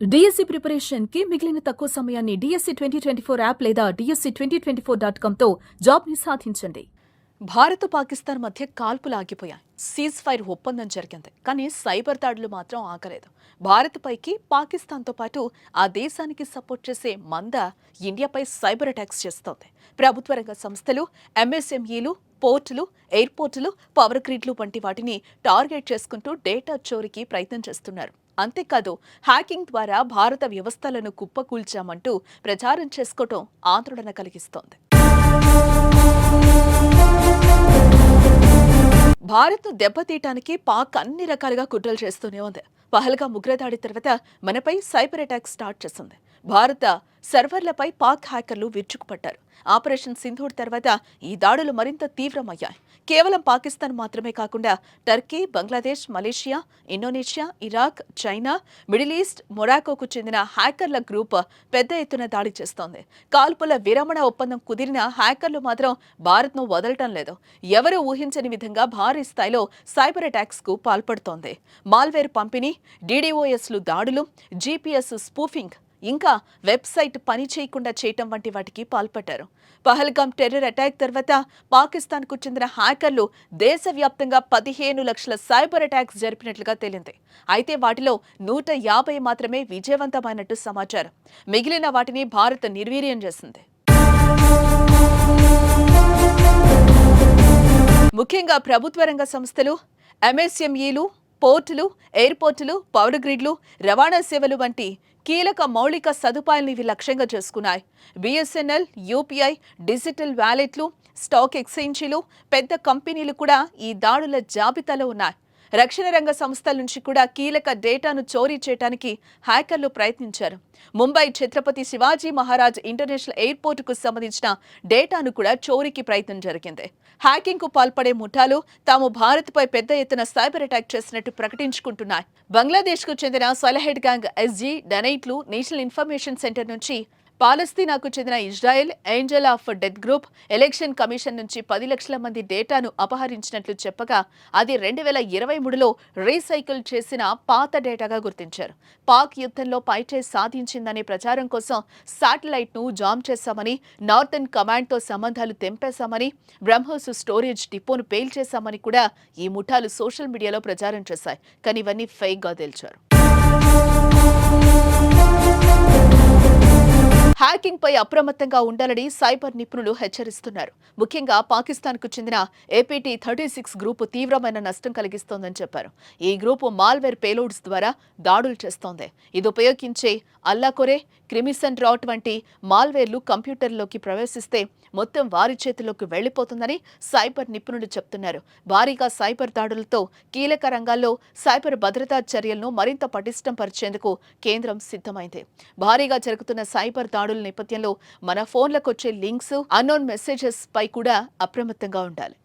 DSC preparation కి మిగిలిన తక్కువ సమయాన్ని డిఎస్సి 2024 యాప్ లేదా DSC2024.com తో జాబ్ ని సాధించండి. భారత్ పాకిస్తాన్ మధ్య కాల్పులు ఆగిపోయాయి. సీజ్ ఫైర్ ఒప్పందం జరిగింది. కానీ సైబర్ దాడులు మాత్రం ఆగలేదు. భారత్ పైకి పాకిస్తాన్తో పాటు ఆ దేశానికి సపోర్ట్ చేసే మంద ఇండియాపై సైబర్ అటాక్స్ చేస్తోంది. ప్రభుత్వ రంగ సంస్థలు, ఎంఎస్ఎంఈలు, పోర్టులు, ఎయిర్పోర్టులు, పవర్ గ్రిడ్లు వంటి వాటిని టార్గెట్ చేసుకుంటూ డేటా చోరీకి ప్రయత్నం చేస్తున్నారు. అంతేకాదు, హ్యాకింగ్ ద్వారా భారత వ్యవస్థలను కుప్పకూల్చామంటూ ప్రచారం చేసుకోవటం ఆందోళన కలిగిస్తోంది. భారత్ను దెబ్బతీయటానికి పాక్ అన్ని రకాలుగా కుట్రలు చేస్తూనే ఉంది. పహల్గా ఉగ్రదాడి తర్వాత మనపై సైబర్ అటాక్ స్టార్ట్ చేసింది. భారత సర్వర్లపై పాక్ హ్యాకర్లు విరుచుకుపడ్డారు. ఆపరేషన్ సింధూర్ తర్వాత ఈ దాడులు మరింత తీవ్రమయ్యాయి. కేవలం పాకిస్తాన్ మాత్రమే కాకుండా Turkey, Bangladesh, Malaysia, Indonesia, Iraq, China, Middle East, మొరాకోకు చెందిన హ్యాకర్ల గ్రూప్ పెద్ద ఎత్తున దాడి చేస్తోంది. కాల్పుల విరమణ ఒప్పందం కుదిరిన హ్యాకర్లు మాత్రం భారత్ను వదలటం లేదు. ఎవరూ ఊహించని విధంగా భారీ స్థాయిలో సైబర్ అటాక్స్ కు పాల్పడుతోంది. మాల్వేర్ పంపిణీ, DDoSలు దాడులు, GPS స్పూఫింగ్, ఇంకా వెబ్సైట్ పని చేయకుండా చేయటం వంటి వాటికి పాల్పడ్డారు. పహల్గామ్ టెర్రర్ అటాక్ తర్వాత పాకిస్తాన్కు చెందిన హ్యాకర్లు దేశవ్యాప్తంగా 15 లక్షల సైబర్ అటాక్స్ జరిపినట్లుగా తేలింది. అయితే వాటిలో 150 మాత్రమే విజయవంతమైనట్టు సమాచారం. మిగిలిన వాటిని భారత్ నిర్వీర్యం చేసింది. ముఖ్యంగా ప్రభుత్వ రంగ సంస్థలు, ఎంఎస్ఎంఈలు, పోర్టులు, ఎయిర్పోర్టులు, పవర్ గ్రిడ్లు, రవాణా సేవలు వంటి కీలక మౌలిక సదుపాయాలను ఇవి లక్ష్యంగా చేసుకున్నాయి. BSNL, UPI, డిజిటల్ వ్యాలెట్లు, స్టాక్ ఎక్స్చేంజీలు, పెద్ద కంపెనీలు కూడా ఈ దాడుల జాబితాలో ఉన్నాయి. రక్షణ రంగ సంస్థల నుంచి కూడా కీలక డేటాను చోరీ చేయడానికి హ్యాకర్లు ప్రయత్నించారు. ముంబై ఛత్రపతి శివాజీ మహారాజ్ ఇంటర్నేషనల్ ఎయిర్పోర్టుకు సంబంధించిన డేటాను కూడా చోరీకి ప్రయత్నం జరిగింది. హ్యాకింగ్ కు పాల్పడే ముఠాలు తాము భారత్పై పెద్ద ఎత్తున సైబర్ అటాక్ చేసినట్టు ప్రకటించుకుంటున్నాయి. బంగ్లాదేశ్ కు చెందిన సలహెడ్ గ్యాంగ్ SG డనైట్లు నేషనల్ ఇన్ఫర్మేషన్ సెంటర్ నుంచి, పాలస్తీనాకు చెందిన Israel Angel of Death group Election Commission నుంచి 10 లక్షల మంది డేటాను అపహరించినట్లు చెప్పగా అది 2023లో రీసైకిల్ చేసిన పాత డేటాగా గుర్తించారు. పాక్ యుద్ధంలో పైచేయి సాధించిందనే ప్రచారం కోసం శాటిలైట్ను జామ్ చేశామని, నార్థన్ కమాండ్తో సంబంధాలు తెంపేశామని, బ్రహ్మోస్ స్టోరేజ్ డిపోను పేల్చేశామని కూడా ఈ ముఠాలు సోషల్ మీడియాలో ప్రచారం చేశాయి. కానీ ఇవన్నీ ఫేక్గా తేల్చారు. హ్యాకింగ్ పై అప్రమత్తంగా ఉండాలని సైబర్ నిపుణులు హెచ్చరిస్తున్నారు. ముఖ్యంగా పాకిస్తాన్కు చెందిన APT36 గ్రూపు తీవ్రమైన నష్టం కలిగిస్తోందని చెప్పారు. ఈ గ్రూపు మాల్వేర్ పేలోడ్స్ ద్వారా దాడులు చేస్తోంది. ఇది ఉపయోగించే అల్లాకొరే, క్రిమిసన్ రాట్ వంటి మాల్వేర్లు కంప్యూటర్లోకి ప్రవేశిస్తే మొత్తం వారి చేతిలోకి వెళ్లిపోతుందని సైబర్ నిపుణులు చెప్తున్నారు. భారీగా సైబర్ దాడులతో కీలక రంగాల్లో సైబర్ భద్రతా చర్యలను మరింత పటిష్టం పరిచేందుకు కేంద్రం సిద్ధమైంది. భారీగా జరుగుతున్న సైబర్ దాడుల నేపథ్యంలో మన ఫోన్లకు వచ్చే లింక్స్, అన్నోన్ మెసేజెస్ పై కూడా అప్రమత్తంగా ఉండాలి.